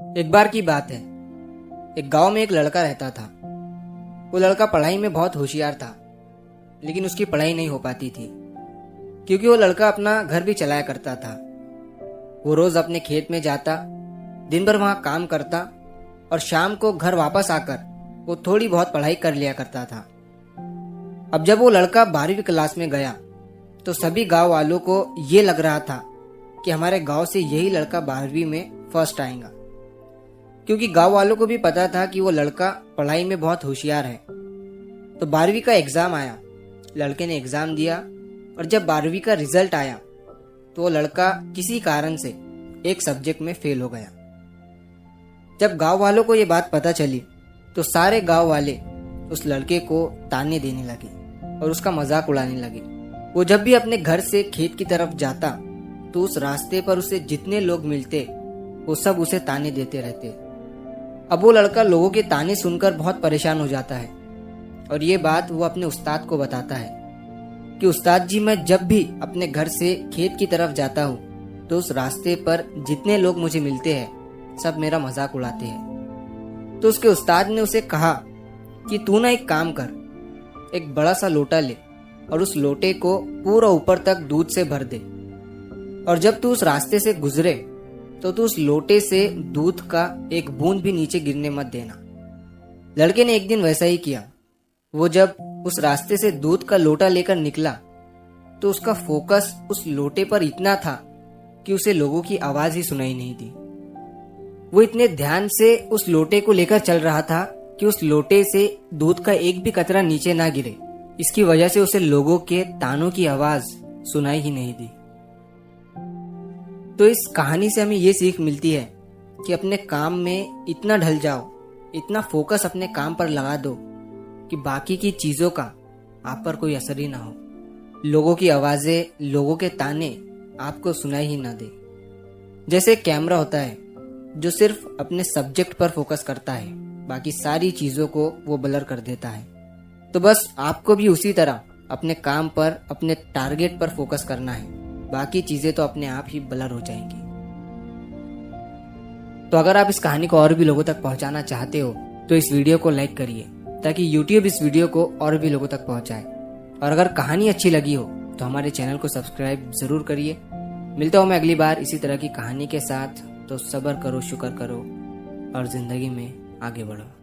एक बार की बात है। एक गांव में एक लड़का रहता था। वो लड़का पढ़ाई में बहुत होशियार था, लेकिन उसकी पढ़ाई नहीं हो पाती थी क्योंकि वो लड़का अपना घर भी चलाया करता था। वो रोज अपने खेत में जाता, दिन भर वहां काम करता और शाम को घर वापस आकर वो थोड़ी बहुत पढ़ाई कर लिया करता था। अब जब वो लड़का 12वीं क्लास में गया तो सभी गांव वालों को ये लग रहा था कि हमारे गांव से यही लड़का 12वीं में फर्स्ट आएगा, क्योंकि गांव वालों को भी पता था कि वो लड़का पढ़ाई में बहुत होशियार है। तो 12वीं का एग्जाम आया, लड़के ने एग्जाम दिया और जब 12वीं का रिजल्ट आया तो वो लड़का किसी कारण से एक सब्जेक्ट में फेल हो गया। जब गांव वालों को ये बात पता चली तो सारे गांव वाले उस लड़के को ताने देने लगे और उसका मजाक उड़ाने लगे। वो जब भी अपने घर से खेत की तरफ जाता तो उस रास्ते पर उसे जितने लोग मिलते वो सब उसे ताने देते रहते। अब वो लड़का लोगों के ताने सुनकर बहुत परेशान हो जाता है और ये बात वो अपने उस्ताद को बताता है कि उस्ताद जी, मैं जब भी अपने घर से खेत की तरफ जाता हूँ तो उस रास्ते पर जितने लोग मुझे मिलते हैं सब मेरा मजाक उड़ाते हैं। तो उसके उस्ताद ने उसे कहा कि तू ना एक काम कर, एक बड़ा सा लोटा ले और उस लोटे को पूरा ऊपर तक दूध से भर दे और जब तू उस रास्ते से गुजरे तो तू उस लोटे से दूध का एक बूंद भी नीचे गिरने मत देना। लड़के ने एक दिन वैसा ही किया। वो जब उस रास्ते से दूध का लोटा लेकर निकला तो उसका फोकस उस लोटे पर इतना था कि उसे लोगों की आवाज ही सुनाई नहीं दी। वो इतने ध्यान से उस लोटे को लेकर चल रहा था कि उस लोटे से दूध का एक भी कतरा नीचे ना गिरे। इसकी वजह से उसे लोगों के तानों की आवाज सुनाई ही नहीं दी। तो इस कहानी से हमें ये सीख मिलती है कि अपने काम में इतना ढल जाओ, इतना फोकस अपने काम पर लगा दो कि बाकी की चीजों का आप पर कोई असर ही ना हो। लोगों की आवाजें, लोगों के ताने आपको सुनाई ही ना दे। जैसे एक कैमरा होता है जो सिर्फ अपने सब्जेक्ट पर फोकस करता है, बाकी सारी चीजों को वो ब्लर कर देता है। तो बस आपको भी उसी तरह अपने काम पर, अपने टारगेट पर फोकस करना है, बाकी चीजें तो अपने आप ही ब्लर हो जाएंगी। तो अगर आप इस कहानी को और भी लोगों तक पहुंचाना चाहते हो तो इस वीडियो को लाइक करिए ताकि YouTube इस वीडियो को और भी लोगों तक पहुंचाए। और अगर कहानी अच्छी लगी हो तो हमारे चैनल को सब्सक्राइब जरूर करिए। मिलता हूं मैं अगली बार इसी तरह की कहानी के साथ। तो सब्र करो, शुक्र करो और जिंदगी में आगे बढ़ो।